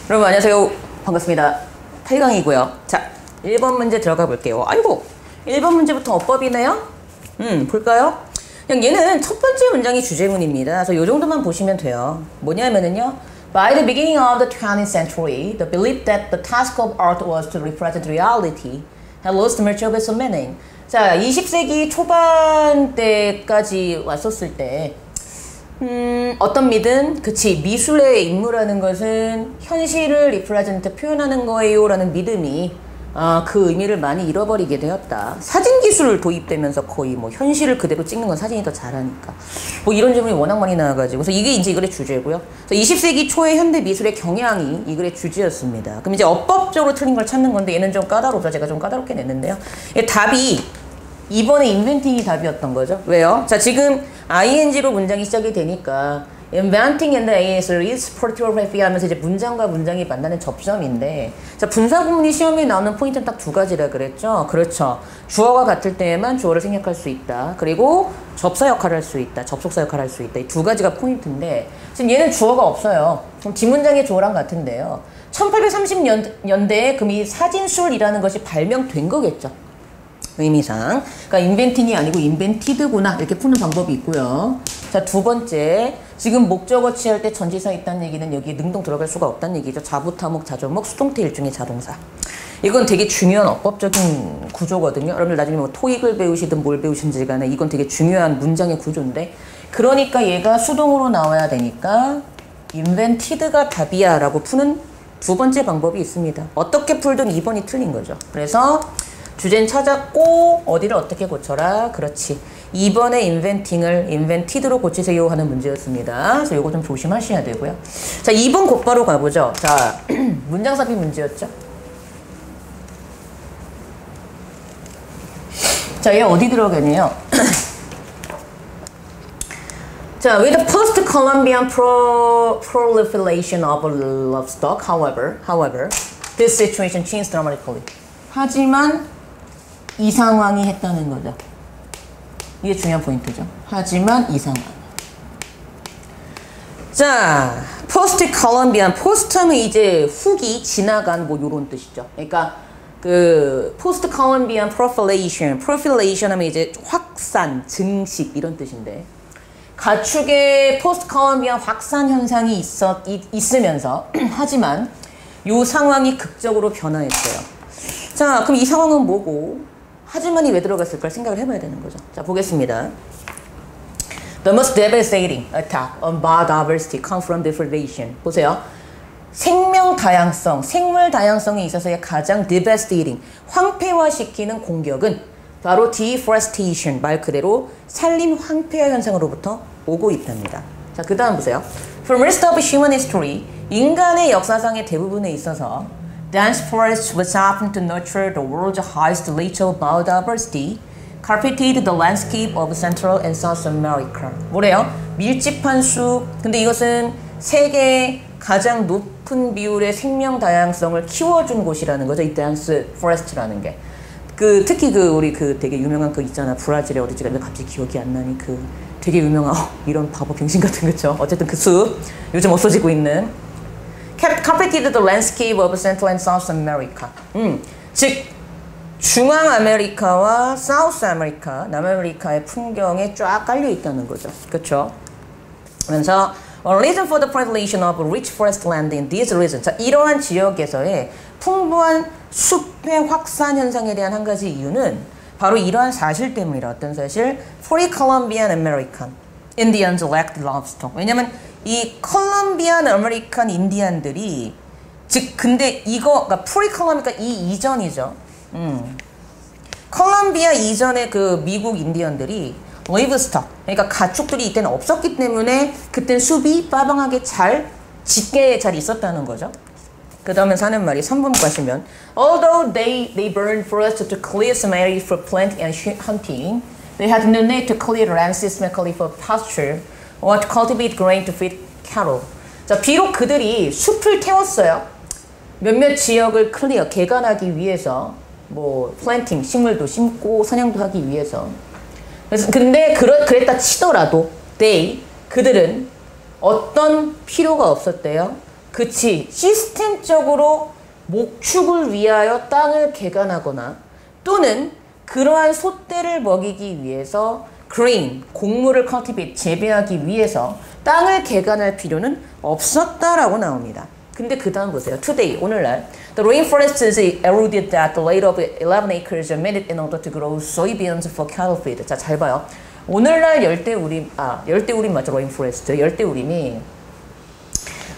여러분 안녕하세요. 반갑습니다. 8강이고요. 자, 1번 문제 들어가 볼게요. 아이고, 1번 문제부터 어법이네요. 볼까요? 그냥 얘는 첫 번째 문장이 주제문입니다. 그래서 이 정도만 보시면 돼요. 뭐냐면은요. By the beginning of the 20th century, the belief that the task of art was to represent reality had lost much of its meaning. 자, 20세기 초반 때까지 왔었을 때 어떤 믿음? 그치, 미술의 임무라는 것은 현실을 리프레젠트 표현하는 거예요 라는 믿음이 그 의미를 많이 잃어버리게 되었다. 사진기술 도입되면서 거의 뭐 현실을 그대로 찍는 건 사진이 더 잘하니까 뭐 이런 질문이 워낙 많이 나와가지고 그래서 이게 이제 이 글의 주제고요. 그래서 20세기 초의 현대 미술의 경향이 이 글의 주제였습니다. 그럼 이제 어법적으로 틀린 걸 찾는 건데 얘는 좀 까다롭다. 제가 좀 까다롭게 냈는데요. 답이 2번의 inventing이 답이었던 거죠. 왜요? 자, 지금 ing로 문장이 시작이 되니까 inventing and the ASR is photography 하면서 이제 문장과 문장이 만나는 접점인데, 자, 분사구문이 시험에 나오는 포인트는 딱 두 가지라 그랬죠. 그렇죠. 주어가 같을 때에만 주어를 생략할 수 있다. 그리고 접사 역할을 할 수 있다. 접속사 역할을 할 수 있다. 이 두 가지가 포인트인데 지금 얘는 주어가 없어요. 그럼 뒷문장의 주어랑 같은데요. 1830년대에 그럼 이 사진술이라는 것이 발명된 거겠죠. 의미상. 그러니까 인벤팅이 아니고 인벤티드구나 이렇게 푸는 방법이 있고요. 자, 두 번째, 지금 목적어 취할 때 전치사 있다는 얘기는 여기에 능동 들어갈 수가 없다는 얘기죠. 자부타목, 자조목, 수동태 일종의 자동사. 이건 되게 중요한 어법적인 구조거든요. 여러분들 나중에 뭐 토익을 배우시든 뭘 배우신지 간에 이건 되게 중요한 문장의 구조인데, 그러니까 얘가 수동으로 나와야 되니까 인벤티드가 답이야 라고 푸는 두 번째 방법이 있습니다. 어떻게 풀든 2번이 틀린 거죠. 그래서 주제는 찾았고 어디를 어떻게 고쳐라. 그렇지. 2번의 인벤팅을 인벤티드로 고치세요 하는 문제였습니다. 그래서 이거 좀 조심하셔야 되고요. 자, 2번 곧바로 가보죠. 자, 문장삽입 문제였죠. 자, 얘 어디 들어가네요. 자, with the post-Columbian proliferation of livestock, however, this situation changed dramatically. 하지만 이 상황이 했다는 거죠. 이게 중요한 포인트죠. 하지만 이 상황. 자, 포스트 콜럼비안. 포스트 하면 이제 후기, 지나간 뭐 요런 뜻이죠. 그러니까 그 포스트 콜럼비안 프로필레이션 하면 이제 확산, 증식 이런 뜻인데, 가축의 포스트 콜럼비안 확산 현상이 있으면서 하지만 요 상황이 극적으로 변화했어요. 자, 그럼 이 상황은 뭐고 하지만이 왜 들어갔을까 생각을 해봐야 되는 거죠. 자, 보겠습니다. The most devastating attack on biodiversity comes from deforestation. 보세요. 생명 다양성, 생물 다양성에 있어서의 가장 devastating, 황폐화시키는 공격은 바로 deforestation, 말 그대로 산림 황폐화 현상으로부터 오고 있답니다. 자, 그 다음 보세요. From rest of human history, 인간의 역사상의 대부분에 있어서 dense forests was often to nurture the world's highest rate of biodiversity, carpeted the landscape of Central and South America. 뭐래요? 밀집한 숲. 근데 이것은 세계의 가장 높은 비율의 생명 다양성을 키워준 곳이라는 거죠. 이 dense forest라는 게. 특히 우리 되게 유명한 있잖아. 브라질의 어디지가 갑자기 기억이 안 나니 되게 유명한 이런 바보 병신 같은 거죠. 어쨌든 그 숲 요즘 없어지고 있는. Carpeted the landscape of Central and South America. 즉 중앙 아메리카와 사우스 아메리카, 남아메리카의 풍경에 쫙 깔려 있다는 거죠. 그렇죠? 그래서 a reason for the proliferation of rich forest land in these regions. 자, 이러한 지역에서의 풍부한 숲의 확산 현상에 대한 한 가지 이유는 바로 이러한 사실 때문이라. 어떤 사실? Pre-Columbian American Indians lacked livestock. 왜냐면 이 콜롬비안 아메리칸 인디안들이, 즉 근데 그러니까 프리콜롬비아 이 이전이죠. 콜롬비아 이전의 그 미국 인디언들이 리브스톡, 그러니까 가축들이 이때는 없었기 때문에 그땐 숲이 빠방하게 짙게 잘 있었다는 거죠. 그 다음에 사는 말이 3번 가시면 Although they burned forests to clear some area for planting and hunting, they had no need to clear land systematically for pasture or to cultivate grain to feed cattle. 자, 비록 그들이 숲을 태웠어요. 몇몇 지역을 클리어, 개간하기 위해서, 뭐 플랜팅, 식물도 심고 사냥도 하기 위해서. 그래서 근데 그랬다 치더라도 그들은 어떤 필요가 없었대요. 그치. 시스템적으로 목축을 위하여 땅을 개간하거나 또는 그러한 소떼를 먹이기 위해서 grain, 곡물을 cultivate, 재배하기 위해서 땅을 개간할 필요는 없었다라고 나옵니다. 근데 그 다음 보세요. Today, 오늘날 The rainforest is eroded at the rate of 11 acres a minute in order to grow soybeans for cattle feed. 자, 잘 봐요. 오늘날 열대우림 맞죠? rainforest. 열대우림이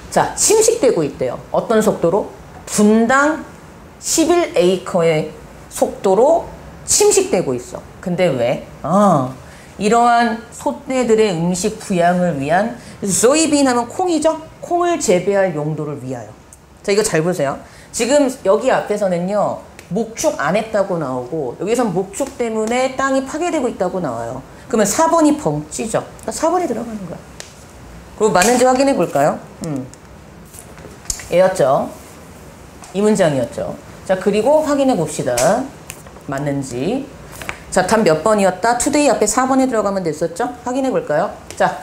자, 침식되고 있대요. 어떤 속도로? 분당 11에이커의 속도로 침식되고 있어. 근데 왜? 이러한 소떼들의 음식 부양을 위한 소이빈 하면 콩이죠? 콩을 재배할 용도를 위하여. 자, 이거 잘 보세요. 지금 여기 앞에서는요. 목축 안 했다고 나오고 여기선 목축 때문에 땅이 파괴되고 있다고 나와요. 그러면 4번이 벙찌죠. 그러니까 4번이 들어가는 거야. 그리고 맞는지 확인해 볼까요? 얘였죠. 이 문장이었죠. 자, 그리고 확인해 봅시다. 맞는지. 자, 답 몇 번이었다? 투데이 앞에 4번에 들어가면 됐었죠? 확인해 볼까요? 자,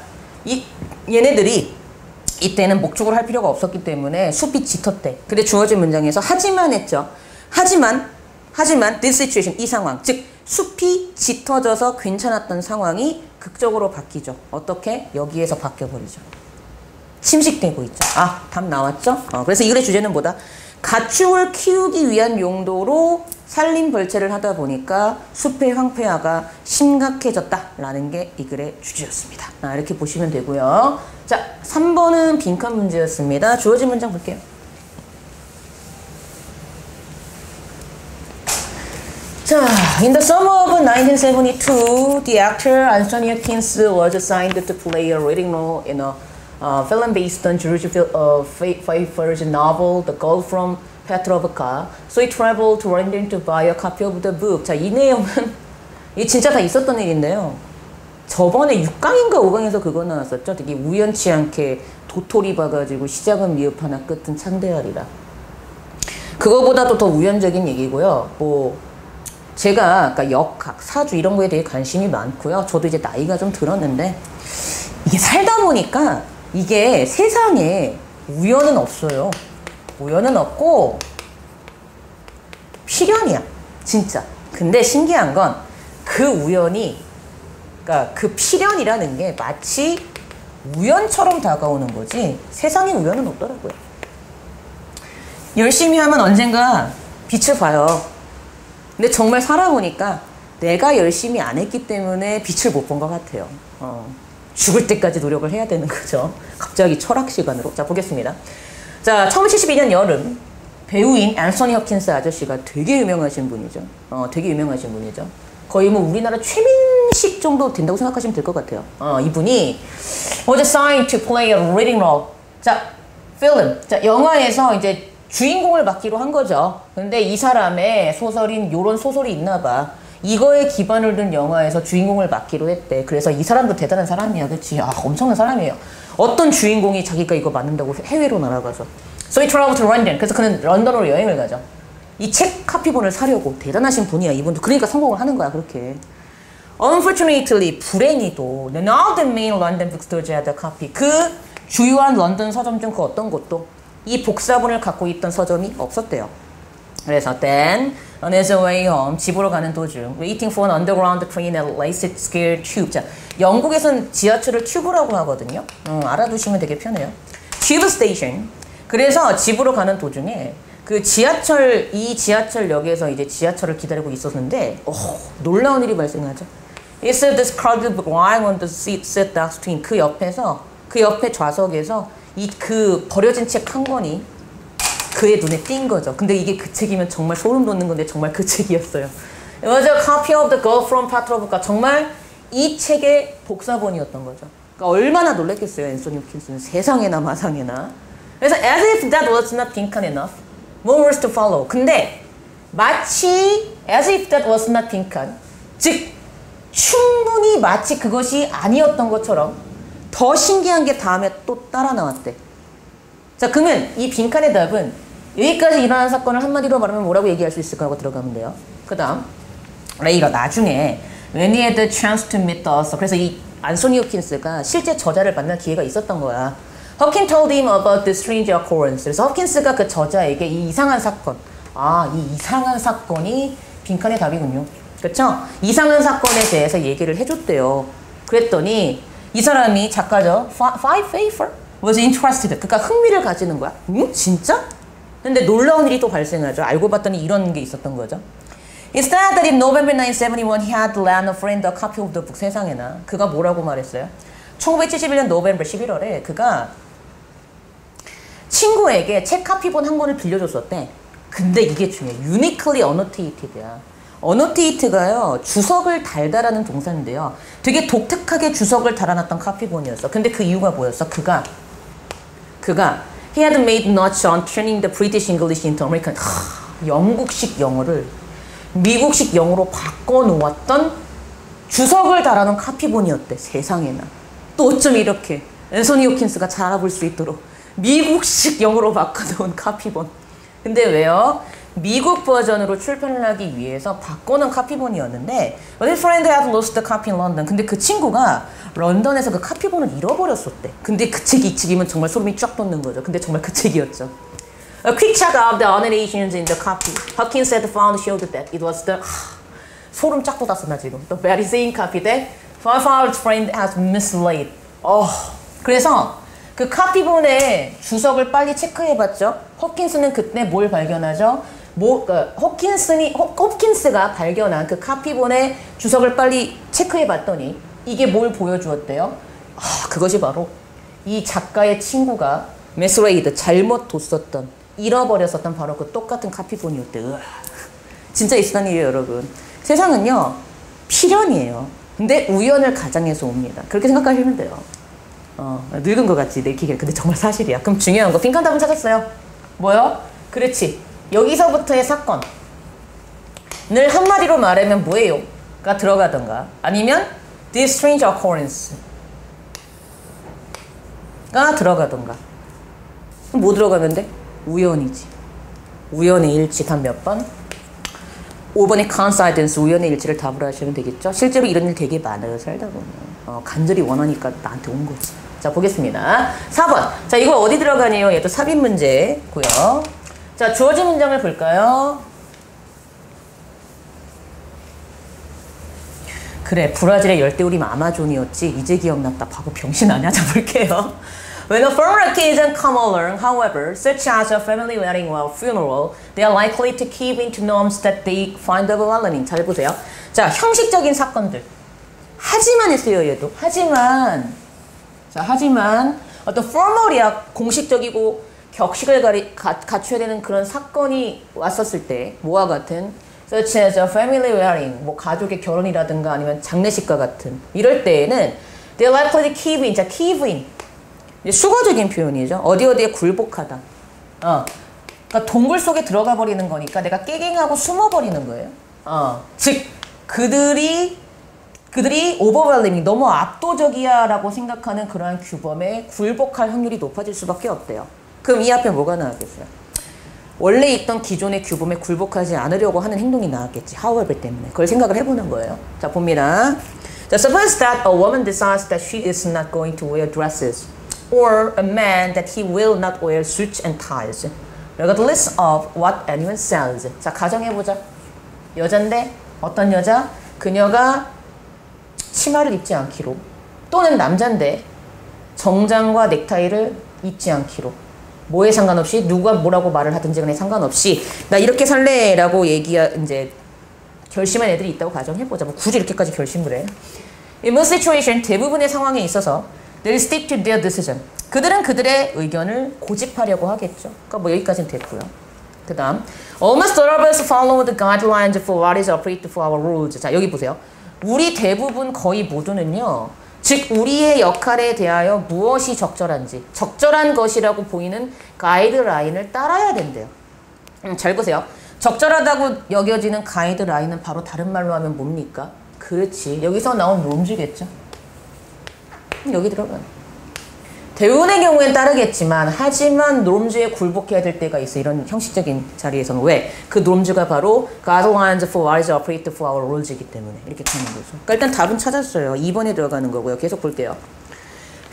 얘네들이 이때는 목축을 할 필요가 없었기 때문에 숲이 짙었대. 근데 주어진 문장에서 하지만 했죠. 하지만 this situation, 이 상황, 즉 숲이 짙어져서 괜찮았던 상황이 극적으로 바뀌죠. 어떻게? 여기에서 바뀌어버리죠. 침식되고 있죠. 답 나왔죠? 그래서 이 글의 주제는 뭐다? 가축을 키우기 위한 용도로 산림 벌채를 하다 보니까 숲의 황폐화가 심각해졌다라는 게 이 글의 주제였습니다. 이렇게 보시면 되고요. 자, 3번은 빈칸 문제였습니다. 주어진 문장 볼게요. 자, in the summer of 1972, the actor Anthony Hopkins was assigned to play a leading role in a film based on George Pfeiffer's novel, The Girl from Petrovka. So he traveled to London to buy a copy of the book. 자, 이 내용은 이게 진짜 다 있었던 일인데요. 저번에 6강인가 5강에서 그거 나왔었죠. 되게 우연치 않게 도토리 봐가지고 시작은 미흡 하나 끝은 창대하리라. 그거보다도 더 우연적인 얘기고요. 제가 그러니까 역학, 사주 이런 거에 대해 관심이 많고요. 저도 이제 나이가 좀 들었는데 이게 살다 보니까 이게 세상에 우연은 없어요. 우연은 없고 필연이야. 진짜. 근데 신기한 건 그 우연이 그러니까 그 필연이라는 게 마치 우연처럼 다가오는 거지 세상에 우연은 없더라고요. 열심히 하면 언젠가 빛을 봐요. 근데 정말 살아보니까 내가 열심히 안 했기 때문에 빛을 못 본 것 같아요. 죽을 때까지 노력을 해야 되는 거죠. 갑자기 철학 시간으로. 자, 보겠습니다. 자, 1972년 여름 배우인 앤서니 허킨스 아저씨가 되게 유명하신 분이죠. 되게 유명하신 분이죠. 거의 뭐 우리나라 최민식 정도 된다고 생각하시면 될 것 같아요. 이분이 was assigned to play a leading role. 자, 필름. 자, 영화에서 이제 주인공을 맡기로 한 거죠. 근데 이 사람의 소설인 요런 소설이 있나 봐. 이거에 기반을 둔 영화에서 주인공을 맡기로 했대. 그래서 이 사람도 대단한 사람이야. 그치? 엄청난 사람이에요. 어떤 주인공이 자기가 이거 맡는다고 해외로 날아가서. So he traveled to London. 그래서 그는 런던으로 여행을 가죠. 이 책 카피본을 사려고. 대단하신 분이야. 이분도. 그러니까 성공을 하는 거야. 그렇게. Unfortunately, 불행히도 none of the main London bookstores had a copy. 그 주요한 런던 서점 중 그 어떤 곳도 이 복사본을 갖고 있던 서점이 없었대요. 그래서 then on his way home, 집으로 가는 도중 waiting for an underground train at Leicester Square Tube. 자, 영국에서는 지하철을 튜브라고 하거든요. 알아두시면 되게 편해요. Tube station. 그래서 집으로 가는 도중에 그 이 지하철역에서 이제 지하철을 기다리고 있었는데 놀라운 일이 발생하죠. It said this crowded lying on the seat sat next to him. 그 옆에 좌석에서 그 버려진 책 한 권이 그의 눈에 띈 거죠. 근데 이게 그 책이면 정말 소름 돋는 건데 정말 그 책이었어요. It was a copy of The Girl from Petrovka. 정말 이 책의 복사본이었던 거죠. 그러니까 얼마나 놀랬겠어요, 앤서니 호킨스는. 세상에나 마상에나. 그래서 as if that was not 빈칸 enough, more was to follow. 근데 마치 as if that was not 빈칸, 즉 충분히 마치 그것이 아니었던 것처럼 더 신기한 게 다음에 또 따라 나왔대. 자, 그러면 이 빈칸의 답은 여기까지 일어난 사건을 한마디로 말하면 뭐라고 얘기할 수 있을까 하고 들어가면 돼요. 그 다음 레이가 나중에 when he had the chance to meet us. 그래서 이 안소니 호킨스가 실제 저자를 만날 기회가 있었던 거야. Hawkins told him about the strange occurrence. 그래서 허킨스가 그 저자에게 이 이상한 사건, 이 이상한 사건이 빈칸의 답이군요. 그렇죠? 이상한 사건에 대해서 얘기를 해줬대요. 그랬더니 이 사람이 작가죠. Pfeiffer was interested. 그러니까 흥미를 가지는 거야. 진짜? 근데 놀라운 일이 또 발생하죠. 알고 봤더니 이런 게 있었던 거죠. Instead that in November 1971 he had lent a friend a copy of the book. 세상에나. 그가 뭐라고 말했어요? 1971년 노벰버 11월에 그가 친구에게 책 카피본 한 권을 빌려줬었대. 근데 이게 중요해. Uniquely annoted야. annotate가요. 주석을 달다라는 동사인데요. 되게 독특하게 주석을 달아놨던 카피본이었어. 근데 그 이유가 뭐였어? 그가 He had made notes on turning the British English into American. 영국식 영어를 미국식 영어로 바꿔놓았던 주석을 달아놓은 카피본이었대. 세상에나. 또 어쩜 이렇게 앤서니 호킨스가 잘 알아볼 수 있도록 미국식 영어로 바꿔놓은 카피본. 근데 왜요? 미국 버전으로 출판을 하기 위해서 바꿔놓은 카피본이었는데 But his friend had lost the copy in London. 근데 그 친구가 런던에서 그 카피본을 잃어버렸었대. 근데 그 책이 이 책이면 정말 소름이 쫙 돋는 거죠. 근데 정말 그 책이었죠. A quick check of the annotations in the copy. Hawkins had found showed that it was the 소름 쫙 돋았어 나 지금. The very same copy that Pfeiffer's friend has mislaid. 그래서 그 카피본의 주석을 빨리 체크해봤죠. 호킨스는 그때 뭘 발견하죠? 호킨스가 발견한 그 카피본의 주석을 빨리 체크해봤더니 이게 뭘 보여주었대요? 그것이 바로 이 작가의 친구가 미스레이드 잘못 뒀었던 잃어버렸었던 바로 그 똑같은 카피본이었대요. 진짜 있었던 일이에요, 여러분. 세상은요 필연이에요. 근데 우연을 가장해서 옵니다. 그렇게 생각하시면 돼요. 늙은 것 같지, 내 기계. 근데 정말 사실이야. 그럼 중요한 거, 빈칸 답은 찾았어요. 뭐요? 그렇지. 여기서부터의 사건을 한마디로 말하면 뭐예요? 가 들어가던가 아니면 this strange occurrence 가 들어가던가. 그럼 뭐 들어가면 돼? 우연이지. 우연의 일치 답 몇 번? 5번의 coincidence, 우연의 일치를 답으로 하시면 되겠죠? 실제로 이런 일 되게 많아요, 살다 보면. 간절히 원하니까 나한테 온 거지. 자, 보겠습니다. 4번. 자, 이거 어디 들어가네요? 얘도 삽입 문제고요. 자, 주어진 문장을 볼까요? 그래, 브라질의 열대우림 아마존이었지. 이제 기억났다. 바보 병신 아니야? 자, 볼게요. When a formal occasion come along, however, such as a family wedding or funeral, they are likely to keep into norms that they find overwhelming. 잘 보세요. 자, 형식적인 사건들. 하지만 했어요, 얘도. 하지만 어떤 formal이야, 공식적이고 격식을 갖춰야 되는 그런 사건이 왔었을 때, 뭐와 같은 such as a family wedding, 뭐 가족의 결혼이라든가 아니면 장례식과 같은 이럴 때에는 they are likely to keep in. 자, keep in. 수거적인 표현이죠. 어디에 굴복하다. 그러니까 동굴 속에 들어가 버리는 거니까 내가 깨갱하고 숨어버리는 거예요. 즉 그들이 overwhelming, 너무 압도적이야 라고 생각하는 그러한 규범에 굴복할 확률이 높아질 수밖에 없대요. 그럼 이 앞에 뭐가 나왔겠어요? 원래 있던 기존의 규범에 굴복하지 않으려고 하는 행동이 나왔겠지. however 때문에. 그걸 생각을 해보는 거예요. 자, 봅니다. 자, suppose that a woman decides that she is not going to wear dresses. Or a man that he will not wear suits and ties, regardless of what anyone says. 자, 가정해보자. 여잔데 어떤 여자? 그녀가 치마를 입지 않기로, 또는 남잔데 정장과 넥타이를 입지 않기로, 뭐에 상관없이 누가 뭐라고 말을 하든지 간에 상관없이 나 이렇게 살래 라고 이제 결심한 애들이 있다고 가정해보자. 뭐 굳이 이렇게까지 결심을 해. In most situation, 대부분의 상황에 있어서 They'll stick to their decision. 그들은 그들의 의견을 고집하려고 하겠죠. 그러니까 뭐 여기까지는 됐고요. 그 다음 Almost all of us follow the guidelines for what is appropriate for our rules. 자, 여기 보세요. 우리 대부분 거의 모두는요. 즉 우리의 역할에 대하여 무엇이 적절한지, 적절한 것이라고 보이는 가이드라인을 따라야 된대요. 잘 보세요. 적절하다고 여겨지는 가이드라인은 바로 다른 말로 하면 뭡니까? 그렇지. 여기서 나온 롬즈겠죠. 여기 들어가요. 대부분의 경우엔 따르겠지만 하지만 롬즈에 굴복해야 될 때가 있어. 이런 형식적인 자리에서는. 왜? 그 롬즈가 바로 Guidelines for what is appropriate for our rules이기 때문에 이렇게 하는 거죠. 그러니까 일단 답은 찾았어요. 2번에 들어가는 거고요. 계속 볼게요.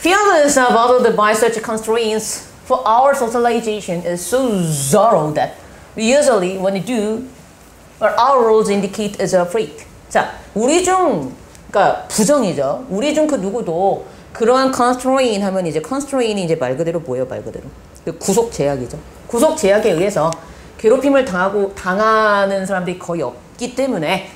Fearless bothered by such constraints for our socialization is so thorough that we usually, when we do, what our roles indicate is afraid. 자, 우리 중, 그러니까 부정이죠. 우리 중 그 누구도 그러한 constraint 하면 이제 constraint이 이제 말 그대로 뭐예요, 말 그대로. 구속 제약이죠. 구속 제약에 의해서 괴롭힘을 당하는 사람들이 거의 없기 때문에,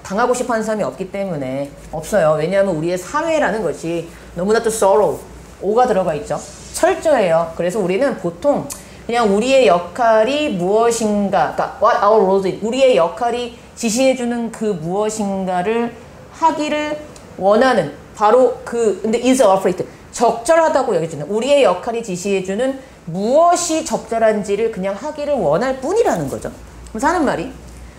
당하고 싶어 하는 사람이 없기 때문에 없어요. 왜냐하면 우리의 사회라는 것이 너무나 또 thorough, 오가 들어가 있죠. 철저해요. 그래서 우리는 보통 그냥 우리의 역할이 무엇인가, 그러니까 what our roles is, 우리의 역할이 지시해주는 그 무엇인가를 하기를 원하는, 바로 근데 is afraid, 적절하다고 여겨지는, 우리의 역할이 지시해주는 무엇이 적절한지를 그냥 하기를 원할 뿐이라는 거죠. 그래서 하는 말이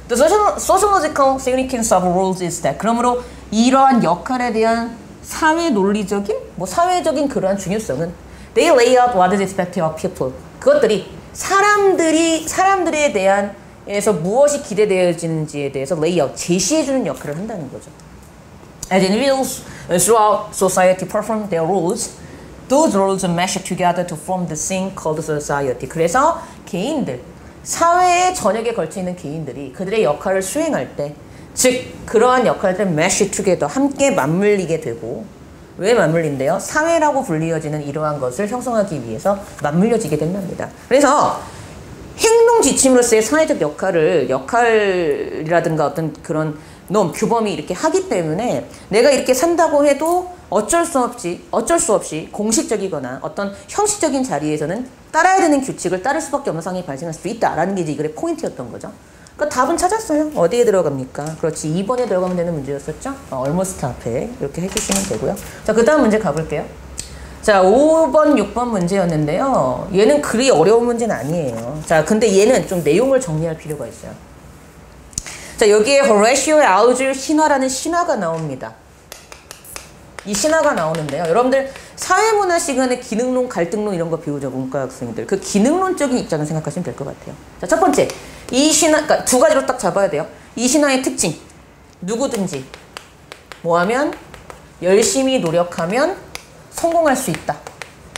The sociological significance of roles is that, 그러므로 이러한 역할에 대한 사회 논리적인, 사회적인 그러한 중요성은 They lay out what is expected of people. 그것들이 사람들에 대한 에서 무엇이 기대되어지는지에 대해서 lay out, 제시해주는 역할을 한다는 거죠. As individuals throughout society perform their roles, those roles mesh together to form the thing called society. 그래서 개인들, 사회의 전역에 걸쳐 있는 개인들이 그들의 역할을 수행할 때, 즉 그러한 역할들을 mesh together, 함께 맞물리게 되고, 왜 맞물린대요? 사회라고 불리어지는 이러한 것을 형성하기 위해서 맞물려지게 된답니다. 그래서 행동 지침으로서의 사회적 역할이라든가 어떤 그런 규범이 이렇게 하기 때문에 내가 이렇게 산다고 해도 어쩔 수 없이 공식적이거나 어떤 형식적인 자리에서는 따라야 되는 규칙을 따를 수밖에 없는 상황이 발생할 수 있다라는 게 이제 이 글의 포인트였던 거죠. 그러니까 답은 찾았어요. 어디에 들어갑니까? 그렇지, 2번에 들어가면 되는 문제였었죠? almost 앞에 이렇게 해주시면 되고요. 자, 그 다음 문제 가볼게요. 자, 5번, 6번 문제였는데요. 얘는 그리 어려운 문제는 아니에요. 자, 근데 얘는 좀 내용을 정리할 필요가 있어요. 자, 여기에 호레시오의 아우즈 신화라는 신화가 나옵니다. 이 신화가 나오는데요. 여러분들 사회문화 시간에 기능론, 갈등론 이런 거 배우죠, 문과 학생들. 그 기능론적인 입장을 생각하시면 될 것 같아요. 자, 첫 번째, 이 신화, 그러니까 두 가지로 딱 잡아야 돼요. 이 신화의 특징, 누구든지 뭐하면 열심히 노력하면 성공할 수 있다.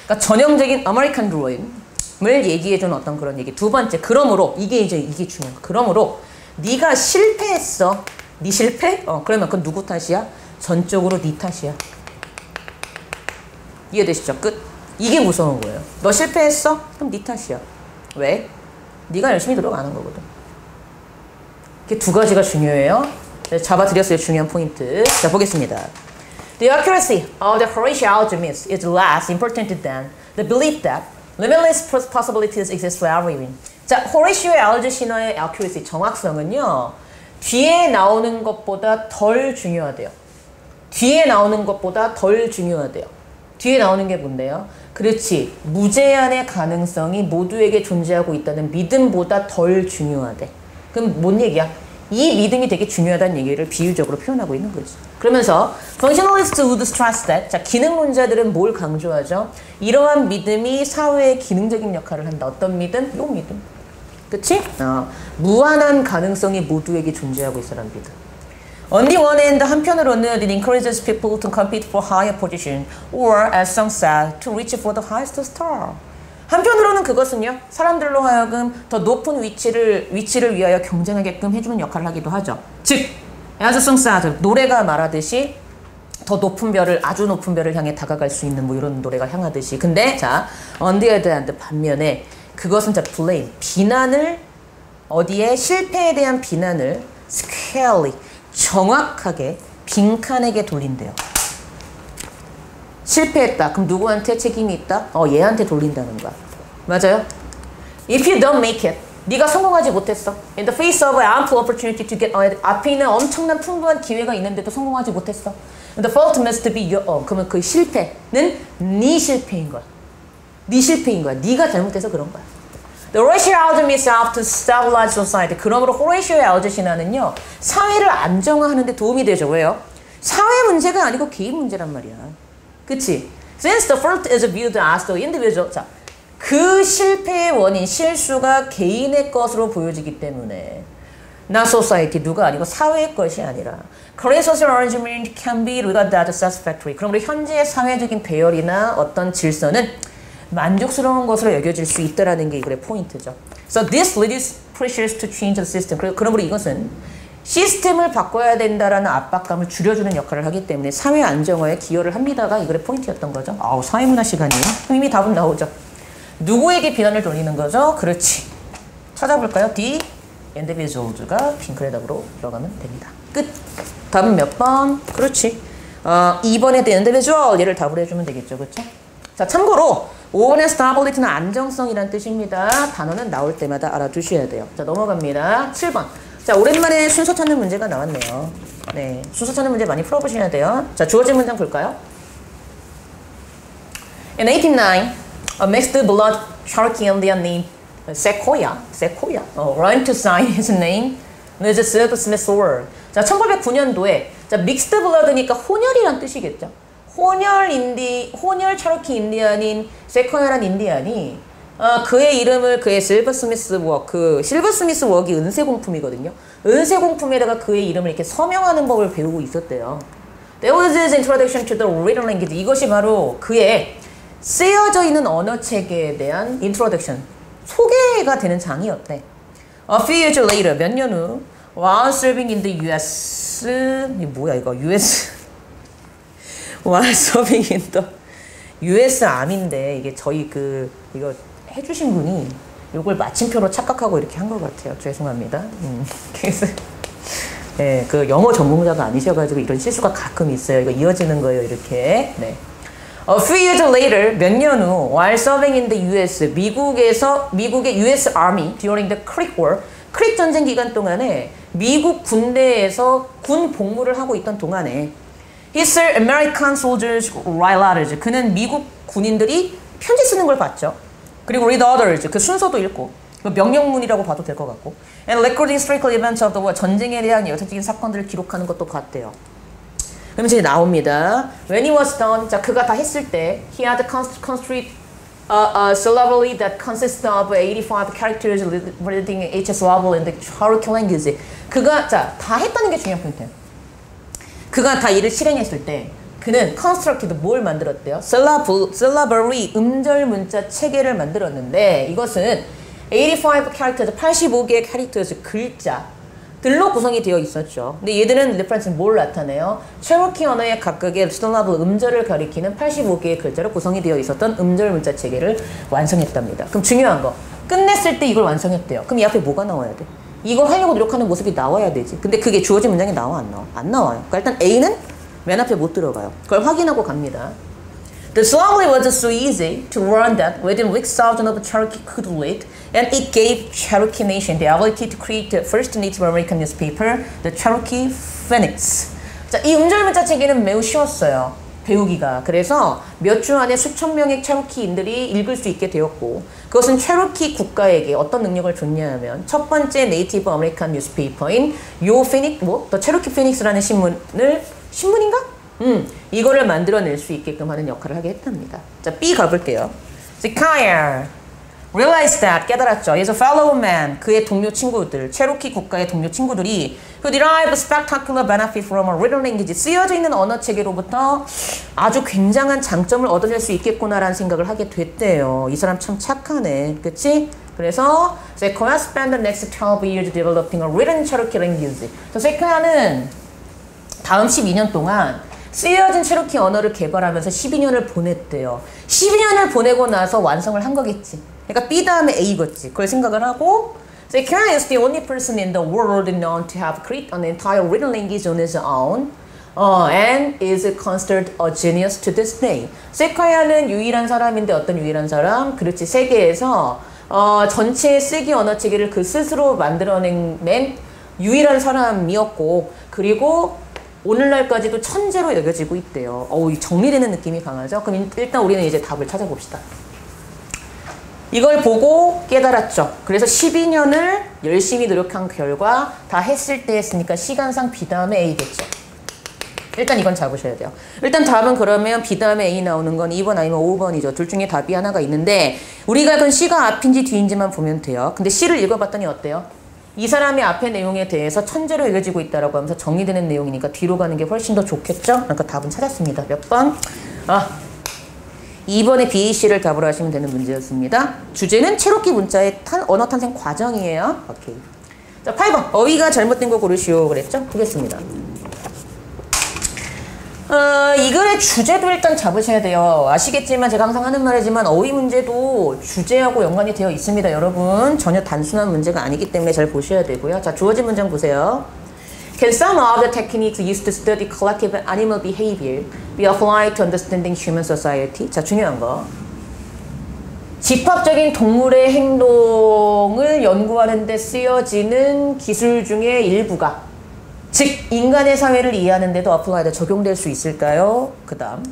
그러니까 전형적인 아메리칸 드림을 얘기해주는 어떤 그런 얘기. 두 번째, 그러므로 이게 중요한 거. 그러므로 네가 실패했어. 네 실패? 그러면 그건 누구 탓이야? 전적으로 네 탓이야. 이해되시죠? 끝. 이게 무서운 거예요. 너 실패했어? 그럼 네 탓이야. 왜? 네가 열심히 노력 안 한 거거든. 이게 두 가지가 중요해요. 잡아드렸어요. 중요한 포인트. 자, 보겠습니다. The accuracy of the Horatio Alger myth is less important than the belief that limitless possibilities exist for everyone. 자, 호레시오의 알저 신화의 accuracy, 정확성은요, 뒤에 나오는 것보다 덜 중요하대요. 뒤에 나오는 것보다 덜 중요하대요. 뒤에 나오는 게 뭔데요? 그렇지, 무제한의 가능성이 모두에게 존재하고 있다는 믿음보다 덜 중요하대. 그럼 뭔 얘기야? 이 믿음이 되게 중요하다는 얘기를 비유적으로 표현하고 있는 거지. 그러면서 functionalists would stress that, 자, 기능론자들은 뭘 강조하죠? 이러한 믿음이 사회의 기능적인 역할을 한다. 어떤 믿음? 요 믿음. 그치? 무한한 가능성이 모두에게 존재하고 있어라는 믿음. On the one hand, 한편으로는 it encourages people to compete for higher position or, as some said, to reach for the highest star. 한편으로는 그것은요, 사람들로 하여금 더 높은 위치를 위하여 경쟁하게끔 해주는 역할을 하기도 하죠. 즉, as some said, 노래가 말하듯이 더 높은 별을, 아주 높은 별을 향해 다가갈 수 있는 이런 노래가 향하듯이. 근데 자, on the other hand, 반면에 그것은 자, blame, 비난을, 어디에 실패에 대한 비난을 squarely, 정확하게 빈칸에게 돌린대요. 실패했다. 그럼 누구한테 책임이 있다? 얘한테 돌린다는 거야. 맞아요? If you don't make it, 네가 성공하지 못했어. In the face of an ample opportunity to get ahead, 앞에 있는 엄청난 풍부한 기회가 있는데도 성공하지 못했어. The fault must be your own. 그러면 그 실패는 네 실패인 거야. 네 실패인 거야. 네가 잘못해서 그런 거야. The Horatio Alger myth helped to stabilize society. 그러므로 호레시오의 알저 신화는요, 사회를 안정화하는 데 도움이 되죠. 왜요? 사회 문제가 아니고 개인 문제란 말이야. 그치? Since the fault is viewed as the individual. 자, 그 실패의 원인, 실수가 개인의 것으로 보여지기 때문에 not society, 누가 아니고 사회의 것이 아니라 current social arrangement can be regarded as satisfactory. 그럼 우리 현재의 사회적인 배열이나 어떤 질서는 만족스러운 것으로 여겨질 수 있다라는 게 이 글의 포인트죠. So this leads pressures to change the system. 그러므로 이것은 시스템을 바꿔야 된다라는 압박감을 줄여주는 역할을 하기 때문에 사회 안정화에 기여를 합니다가 이 글의 포인트였던 거죠. 아우, 사회문화 시간이에요. 이미 답은 나오죠. 누구에게 비난을 돌리는 거죠? 그렇지. 찾아볼까요? The individuals가 핑크의 답으로 들어가면 됩니다. 끝. 답은 몇 번? 그렇지. 2번에 the individual 얘를 답으로 해주면 되겠죠. 그렇죠? 자, 참고로 5번의 stability는 안정성이란 뜻입니다. 단어는 나올 때마다 알아두셔야 돼요. 자, 넘어갑니다. 7번. 자, 오랜만에 순서 찾는 문제가 나왔네요. 네, 순서 찾는 문제 많이 풀어보셔야 돼요. 자, 주어진 문장 볼까요? In 1809, a mixed blood Cherokee Indian named Sequoia, ran to sign his name with the Silver Smith Sword. 자, 1809년도에 자, 믹스드 블러드니까 혼혈이란 뜻이겠죠. 혼혈 체로키 인디안인 세코야란 인디안이 그의 이름을 그의 실버 스미스 웍이 은세공품이거든요. 은세공품에다가 그의 이름을 이렇게 서명하는 법을 배우고 있었대요. There was his introduction to the written language. 이것이 바로 그의 쓰여져 있는 언어 체계에 대한 introduction, 소개가 되는 장이었대. A few years later, 몇 년 후, while serving in the U.S. 뭐야 이거? U.S. while serving in the U.S. Army인데 이게 저희 이거 해주신 분이 이걸 마침표로 착각하고 이렇게 한 것 같아요. 죄송합니다. 그래서 네, 그 영어 전공자가 아니셔가지고 이런 실수가 가끔 있어요. 이거 이어지는 거예요, 이렇게. 네. A few years later, 몇 년 후, while serving in the U.S., 미국의 U.S. Army during the Creek War, 크릭 전쟁 기간 동안에 미국 군대에서 군 복무를 하고 있던 동안에 He served American soldiers write letters. 그는 미국 군인들이 편지 쓰는 걸 봤죠. 그리고 read orders, 그 순서도 읽고 명령문이라고 봐도 될 것 같고 and record historical events of the war, 전쟁에 대한 역사적인 사건들을 기록하는 것도 봤대요. 그럼 이제 나옵니다. When he was done, 자 그가 다 했을 때 he had a construct syllabary that consists of 85 characters reading each syllable in the Cherokee language. 그가 다 했다는 게 중요한 포인트예요. 그가 다 일을 실행했을 때 그는 constructed 뭘 만들었대요? syllabary 음절 문자 체계를 만들었는데 이것은 85 characters 85개의 characters 글자들로 구성이 되어 있었죠. 근데 얘들은 reference는 뭘 나타내요? 체로키 언어의 각각의 syllable 음절을 가리키는 85개의 글자로 구성이 되어 있었던 음절 문자 체계를 완성했답니다. 그럼 중요한 거 끝냈을 때 이걸 완성했대요. 그럼 이 앞에 뭐가 나와야 돼? 이걸 하려고 노력하는 모습이 나와야 되지. 근데 그게 주어진 문장이 나와 안 나와? 안 나와요. 그러니까 일단 A는 맨 앞에 못 들어가요. 그걸 확인하고 갑니다. The syllabary was so easy to learn that within weeks thousands of Cherokee could read, and it gave Cherokee Nation the ability to create the first Native American newspaper, the Cherokee Phoenix. 자, 이 음절 문자 체계는 매우 쉬웠어요. 배우기가. 그래서 몇 주 안에 수천 명의 체로키인들이 읽을 수 있게 되었고 그것은 체로키 국가에게 어떤 능력을 줬냐 하면 첫 번째 네이티브 아메리칸 뉴스페이퍼인 더 체로키 피닉스라는 신문인가? 이거를 만들어낼 수 있게끔 하는 역할을 하게 했답니다. 자, B 가볼게요. Zekiah realized that, 깨달았죠. He's a fellow man, 그의 동료 친구들, 체로키 국가의 동료 친구들이 who derive spectacular benefit from a written language, 쓰여져 있는 언어 체계로부터 아주 굉장한 장점을 얻어낼 수 있겠구나라는 생각을 하게 됐대요. 이 사람 참 착하네, 그치? 그래서 Sequoia spent the next 12 years developing a written Cherokee language. 세코야는 다음 12년 동안 쓰여진 체로키 언어를 개발하면서 12년을 보냈대요. 12년을 보내고 나서 완성을 한 거겠지. 그러니까 B 다음에 A겠지. 그걸 생각을 하고 Sequoia is the only person in the world known to have created an entire written language on his own and is considered a genius to this day. 세코야는 유일한 사람인데 어떤 유일한 사람? 그렇지. 세계에서 전체 쓰기 언어 체계를 그 스스로 만들어낸 유일한 사람이었고 그리고 오늘날까지도 천재로 여겨지고 있대요. 정리되는 느낌이 강하죠? 그럼 일단 우리는 이제 답을 찾아봅시다. 이걸 보고 깨달았죠. 그래서 12년을 열심히 노력한 결과 다 했을 때 했으니까 시간상 B 다음에 A겠죠. 일단 이건 잡으셔야 돼요. 일단 답은 그러면 B 다음에 A 나오는 건 2번 아니면 5번이죠. 둘 중에 답이 하나가 있는데 우리가 그건 C가 앞인지 뒤인지만 보면 돼요. 근데 C를 읽어봤더니 어때요? 이 사람의 앞의 내용에 대해서 천재로 여겨지고 있다라고 하면서 정리되는 내용이니까 뒤로 가는 게 훨씬 더 좋겠죠? 그러니까 답은 찾았습니다. 몇 번? 2번에 B, C를 답으로 하시면 되는 문제였습니다. 주제는 체로키 문자의 언어 탄생 과정이에요. 오케이. 자, 8번. 어휘가 잘못된 거 고르시오. 그랬죠? 보겠습니다. 이 글의 주제도 일단 잡으셔야 돼요. 아시겠지만 제가 항상 하는 말이지만 어휘 문제도 주제하고 연관이 되어 있습니다. 여러분 전혀 단순한 문제가 아니기 때문에 잘 보셔야 되고요. 자, 주어진 문장 보세요. Can some of the techniques used to study collective animal behavior be applied to understanding human society? 자, 중요한 거. 집합적인 동물의 행동을 연구하는 데 쓰여지는 기술 중에 일부가 즉 인간의 사회를 이해하는 데도 applyed 적용될 수 있을까요? 그 다음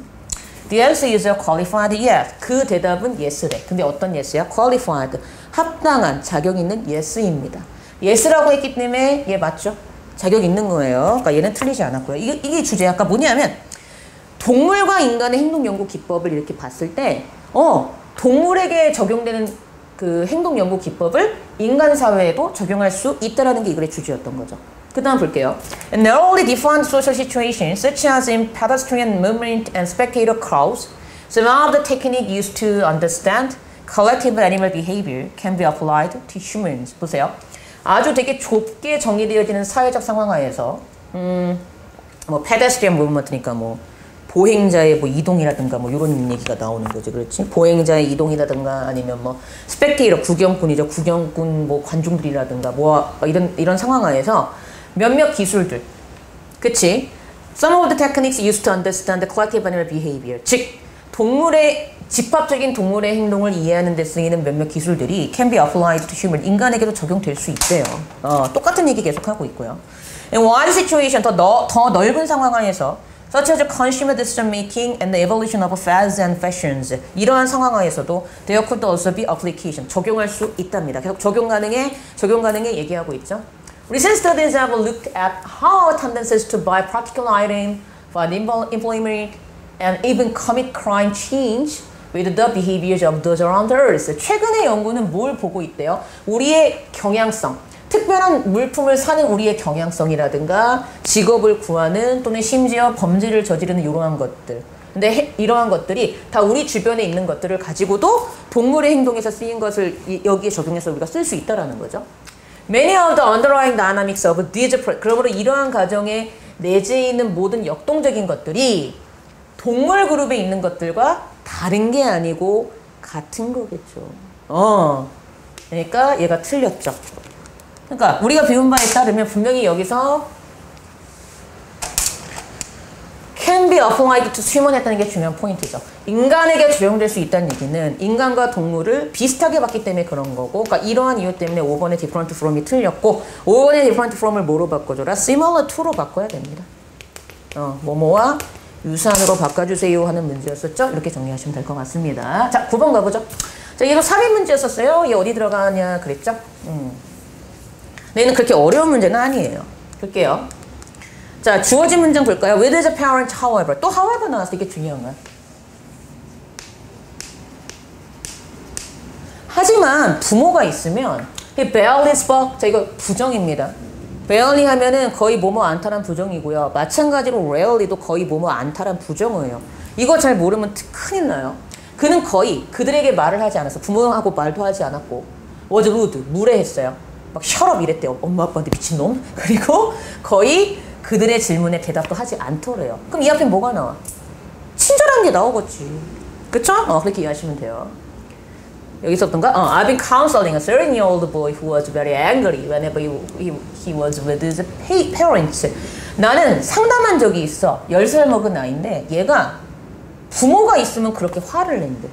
The answer is a qualified yes. 그 대답은 yes래. 근데 어떤 yes야? qualified. 합당한, 자격 있는 yes입니다. yes라고 했기 때문에 얘 맞죠? 자격 있는 거예요. 그러니까 얘는 틀리지 않았고요. 이게 주제야. 아까 뭐냐면 동물과 인간의 행동 연구 기법을 이렇게 봤을 때 동물에게 적용되는 그 행동 연구 기법을 인간 사회에도 적용할 수 있다라는 게 이 글의 주제였던 거죠. 그 다음 볼게요. In narrowly defined social situations, such as in pedestrian movement and spectator crowds, some of the technique used to understand collective animal behavior can be applied to humans. 보세요. 아주 되게 좁게 정의되어지는 사회적 상황 하에서 뭐 pedestrian movement니까 뭐 보행자의 뭐 이동이라든가 뭐 이런 얘기가 나오는 거지, 그렇지? 보행자의 이동이라든가 아니면 뭐 스펙테이터 구경꾼이죠, 구경꾼 뭐 관중들이라든가 뭐 이런 상황 하에서 몇몇 기술들, 그치? Some of the techniques used to understand the collective animal behavior. 즉, 집합적인 동물의 행동을 이해하는 데 쓰이는 몇몇 기술들이 can be applied to human. 인간에게도 적용될 수 있대요. 똑같은 얘기 계속하고 있고요. In wide situation, 더 넓은 상황 안에서 such as consumer decision making and the evolution of fads and fashions. 이러한 상황 하에서도 there could also be application. 적용할 수 있답니다. 계속 적용 가능해 얘기하고 있죠. Recent studies have looked at how tendencies to buy practical items, find employment, and even commit crime change with the behaviors of those around us. 최근의 연구는 뭘 보고 있대요? 우리의 경향성, 특별한 물품을 사는 우리의 경향성이라든가 직업을 구하는 또는 심지어 범죄를 저지르는 이러한 것들. 근데 이러한 것들이 다 우리 주변에 있는 것들을 가지고도 동물의 행동에서 쓰인 것을 여기에 적용해서 우리가 쓸 수 있다는 거죠. Many of the underlying dynamics of these 그러므로 이러한 과정에 내재해 있는 모든 역동적인 것들이 동물 그룹에 있는 것들과 다른 게 아니고 같은 거겠죠. 그러니까 얘가 틀렸죠. 그러니까 우리가 배운 바에 따르면 분명히 여기서 can be applied to human 했다는 게 중요한 포인트죠. 인간에게 적용될 수 있다는 얘기는 인간과 동물을 비슷하게 봤기 때문에 그런 거고, 그러니까 이러한 이유 때문에 5번의 different from이 틀렸고 5번의 different from을 뭐로 바꿔줘라? similar to로 바꿔야 됩니다. 뭐뭐와 유사한으로 바꿔주세요 하는 문제였었죠. 이렇게 정리하시면 될 것 같습니다. 자, 9번 가보죠. 자, 얘도 3인 문제였었어요. 얘 어디 들어가냐 그랬죠? 얘는 그렇게 어려운 문제는 아니에요. 볼게요. 자, 주어진 문장 볼까요? With the parent, however. 또 however 나왔어. 이게 중요한 거야. 하지만 부모가 있으면 he barely spoke. 자, 이거 부정입니다. barely 하면은 거의 뭐뭐 않다란 부정이고요. 마찬가지로 rarely도 거의 뭐뭐 않다란 부정어예요. 이거 잘 모르면 큰일 나요. 그는 거의 그들에게 말을 하지 않았어. 부모하고 말도 하지 않았고 was rude. 무례했어요. 막 shut up 이랬대요. 엄마 아빠한테 미친놈. 그리고 거의 그들의 질문에 대답도 하지 않더래요. 그럼 이 앞에 뭐가 나와? 친절한 게 나오겠지. 그쵸? 그렇게 이해하시면 돼요. 여기서 어떤가? I've been counseling a 13-year-old boy who was very angry whenever he was with his parents. 나는 상담한 적이 있어. 10살 먹은 아이인데 얘가 부모가 있으면 그렇게 화를 낸대.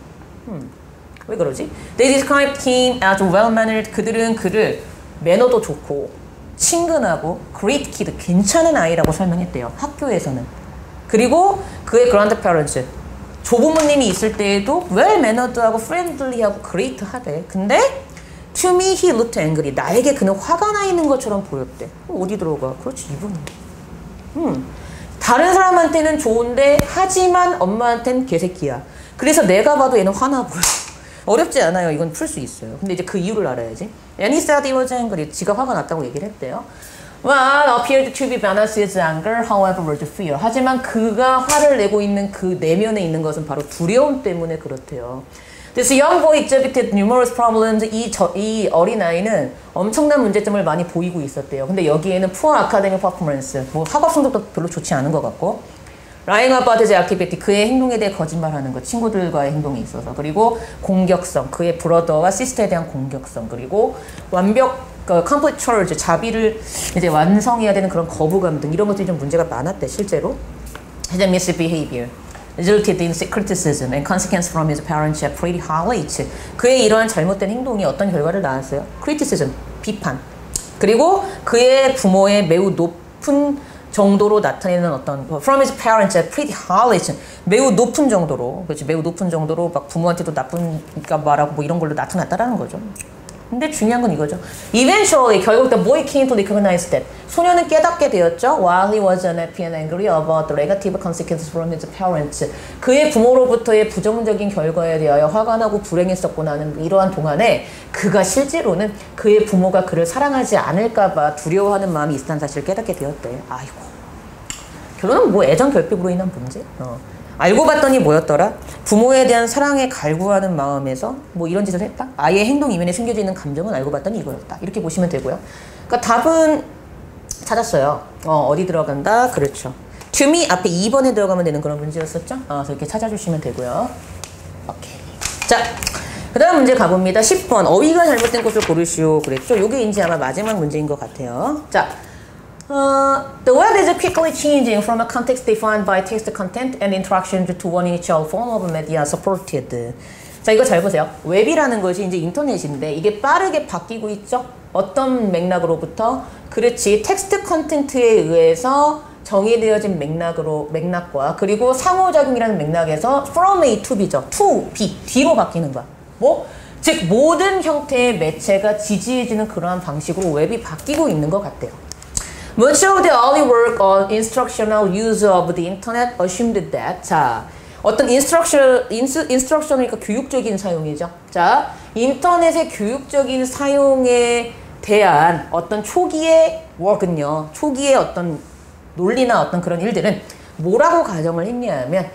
왜 그러지? They described him as well-mannered. 그들은 그를 매너도 좋고 친근하고 great kid, 괜찮은 아이라고 설명했대요. 학교에서는. 그리고 그의 grandparents, 조부모님이 있을 때에도 well-mannered하고 friendly하고 great하대. 근데 to me he looked angry. 나에게 그는 화가 나 있는 것처럼 보였대. 어디 들어가? 그렇지, 이분. 다른 사람한테는 좋은데 하지만 엄마한테는 개새끼야. 그래서 내가 봐도 얘는 화나 보여. 어렵지 않아요. 이건 풀 수 있어요. 근데 이제 그 이유를 알아야지. And he said he was angry. 지가 화가 났다고 얘기를 했대요. Well, appeared to be balanced his anger, however, was fear. 하지만 그가 화를 내고 있는 그 내면에 있는 것은 바로 두려움 때문에 그렇대요. This young boy exhibited numerous problems. 이 어린아이는 엄청난 문제점을 많이 보이고 있었대요. 근데 여기에는 poor academic performance, 뭐 학업 성적도 별로 좋지 않은 것 같고, lying about his activity, 그의 행동에 대해 거짓말하는 것, 친구들과의 행동에 있어서, 그리고 공격성, 그의 브러더와 시스터에 대한 공격성, 그리고 complete charge, 자비를 이제 완성해야 되는 그런 거부감 등 이런 것들이 좀 문제가 많았대, 실제로. His misbehavior resulted in criticism and consequence from his parents at pretty high age. 그의 이러한 잘못된 행동이 어떤 결과를 낳았어요? criticism, 비판. 그리고 그의 부모의 매우 높은 정도로 나타내는 어떤 from his parents at pretty high age, 매우 높은 정도로, 그렇지, 매우 높은 정도로 막 부모한테도 나쁜 말하고 뭐 이런 걸로 나타났다라는 거죠. 근데 중요한 건 이거죠. Eventually, 결국 the boy came to recognize that. 소녀는 깨닫게 되었죠. While he was unhappy and angry about the negative consequences from his parents. 그의 부모로부터의 부정적인 결과에 대하여 화가 나고 불행했었구나 하는 이러한 동안에 그가 실제로는 그의 부모가 그를 사랑하지 않을까봐 두려워하는 마음이 있다는 사실을 깨닫게 되었대. 아이고. 결론은 뭐 애정 결핍으로 인한 문제? 알고 봤더니 뭐였더라? 부모에 대한 사랑에 갈구하는 마음에서 뭐 이런 짓을 했다? 아이의 행동 이면에 숨겨져 있는 감정은 알고 봤더니 이거였다. 이렇게 보시면 되고요. 그러니까 답은 찾았어요. 어디 들어간다? 그렇죠. To me 앞에 2번에 들어가면 되는 그런 문제였었죠? 그래서 이렇게 찾아주시면 되고요. 오케이. 자, 그 다음 문제 가봅니다. 10번. 어휘가 잘못된 것을 고르시오. 그랬죠? 요게 이제 아마 마지막 문제인 것 같아요. 자. The web is quickly changing from a context defined by text content and interaction to one in each form of media supported. 자, 이거 잘 보세요. 웹이라는 것이 이제 인터넷인데 이게 빠르게 바뀌고 있죠? 어떤 맥락으로부터? 그렇지. 텍스트 컨텐츠에 의해서 정의되어진 맥락과 그리고 상호작용이라는 맥락에서 from A to B죠. to B, D로 바뀌는 거야. 뭐? 즉, 모든 형태의 매체가 지지해지는 그러한 방식으로 웹이 바뀌고 있는 것 같아요. Much of the early work on instructional use of the internet assumed that. 자, 어떤 instruction이니까 교육적인 사용이죠. 자, 인터넷의 교육적인 사용에 대한 어떤 초기의 work은요, 초기의 어떤 논리나 어떤 그런 일들은 뭐라고 가정을 했냐면,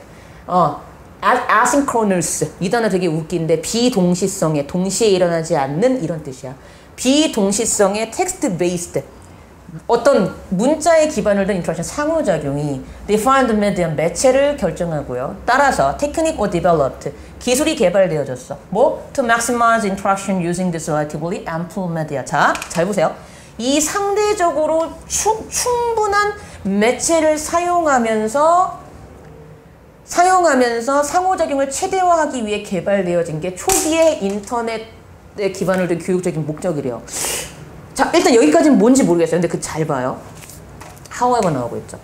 asynchronous. 이 단어 되게 웃긴데, 비동시성에, 동시에 일어나지 않는 이런 뜻이야. 비동시성의 text-based. 어떤 문자에 기반을 둔 인터랙션 상호작용이 defined medium 매체를 결정하고요. 따라서 technique or developed 기술이 개발되어졌어. 뭐? To maximize interaction using this relatively ample media. 자, 잘 보세요. 이 상대적으로 충분한 매체를 사용하면서 상호작용을 최대화하기 위해 개발되어진 게 초기의 인터넷에 기반을 둔 교육적인 목적이래요. 자, 일단 여기까지는 뭔지 모르겠어요. 근데 잘 봐요. however 나오고 있죠.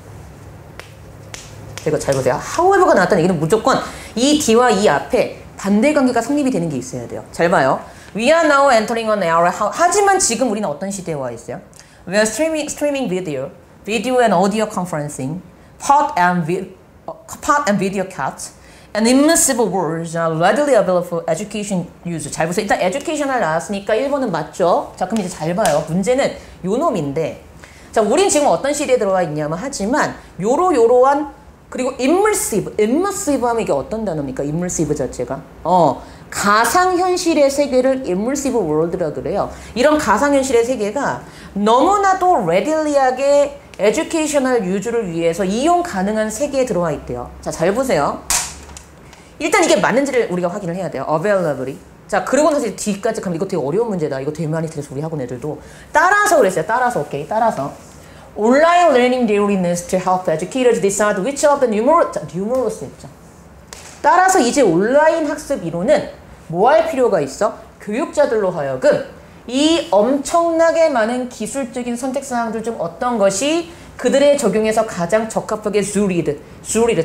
이거 잘 보세요. however가 나왔다는 얘기는 무조건 이 D와 이 앞에 반대관계가 성립이 되는 게 있어야 돼요. 잘 봐요. We are now entering an era. 하지만 지금 우리는 어떤 시대에 와 있어요? We are streaming video and audio conferencing, part and video cut, and immersive words are readily available for education use. 잘 보세요. 일단 educational 나왔으니까 1번은 맞죠? 자, 그럼 이제 잘 봐요. 문제는 요 놈인데, 자, 우린 지금 어떤 시대에 들어와 있냐면, 하지만 요러한 그리고 immersive 하면 이게 어떤 단어입니까? immersive 자체가 가상현실의 세계를 immersive world라 그래요. 이런 가상현실의 세계가 너무나도 readily하게 educational use를 위해서 이용 가능한 세계에 들어와 있대요. 자, 잘 보세요. 일단 이게 맞는지를 우리가 확인을 해야 돼요. availability. 자, 그리고 사실 D까지 가면 이거 되게 어려운 문제다. 이거 되게 많이 들어서 우리 학원 애들도. 따라서 그랬어요. 따라서, 오케이. 따라서. Online learning daily needs to help educators decide which of the numerous 있죠. 따라서 이제 온라인 학습 이론은 뭐 할 필요가 있어? 교육자들로 하여금 이 엄청나게 많은 기술적인 선택사항들 중 어떤 것이 그들의 적용에서 가장 적합하게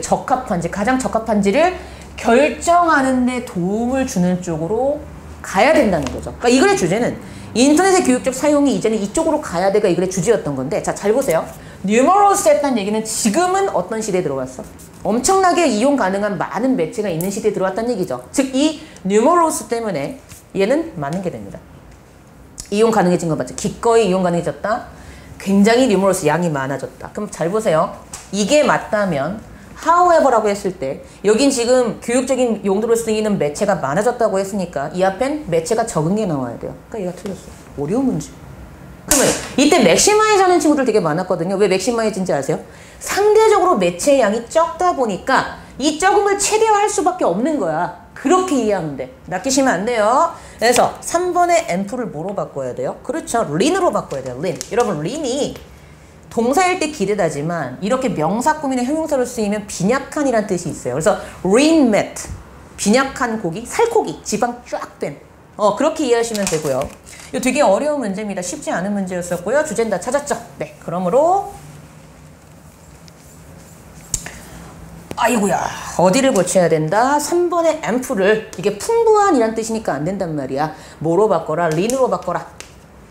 적합한지, 가장 적합한지를 결정하는 데 도움을 주는 쪽으로 가야 된다는 거죠. 그러니까 이 글의 주제는 인터넷의 교육적 사용이 이제는 이쪽으로 가야 돼가 이 글의 주제였던 건데, 자, 잘 보세요. numerous 했다는 얘기는 지금은 어떤 시대에 들어왔어? 엄청나게 이용 가능한 많은 매체가 있는 시대에 들어왔다는 얘기죠. 즉 이 numerous 때문에 얘는 맞는 게 됩니다. 이용 가능해진 거 맞죠? 기꺼이 이용 가능해졌다. 굉장히 numerous 양이 많아졌다. 그럼 잘 보세요. 이게 맞다면 however라고 했을 때 여긴 지금 교육적인 용도로 쓰이는 매체가 많아졌다고 했으니까 이 앞엔 매체가 적은 게 나와야 돼요. 그러니까 얘가 틀렸어. 어려운 문제. 그러면 이때 맥시마이즈 하는 친구들 되게 많았거든요. 왜 맥시마이즈인지 아세요? 상대적으로 매체의 양이 적다 보니까 이 적음을 최대화할 수밖에 없는 거야. 그렇게 이해하면 돼. 낚이시면 안 돼요. 그래서 3번의 amp를 뭐로 바꿔야 돼요? 그렇죠. lean으로 바꿔야 돼요. lean. 여러분 lean이 동사일 때 기대다지만 이렇게 명사 꾸미는 형용사로 쓰이면 빈약한이라는 뜻이 있어요. 그래서 lean meat. 빈약한 고기, 살코기, 지방 쫙 된. 그렇게 이해하시면 되고요. 이거 되게 어려운 문제입니다. 쉽지 않은 문제였었고요. 주제는 다 찾았죠? 네. 그러므로 아이고야 어디를 고쳐야 된다? 3번의 amp를 이게 풍부한이란 뜻이니까 안 된단 말이야. 뭐로 바꿔라? lean으로 바꿔라.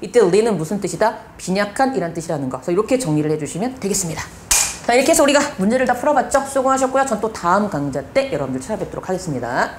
이때 lean은 무슨 뜻이다? 빈약한이란 뜻이라는 거. 그래서 이렇게 정리를 해주시면 되겠습니다. 자 이렇게 해서 우리가 문제를 다 풀어봤죠? 수고하셨고요. 전 또 다음 강좌 때 여러분들 찾아뵙도록 하겠습니다.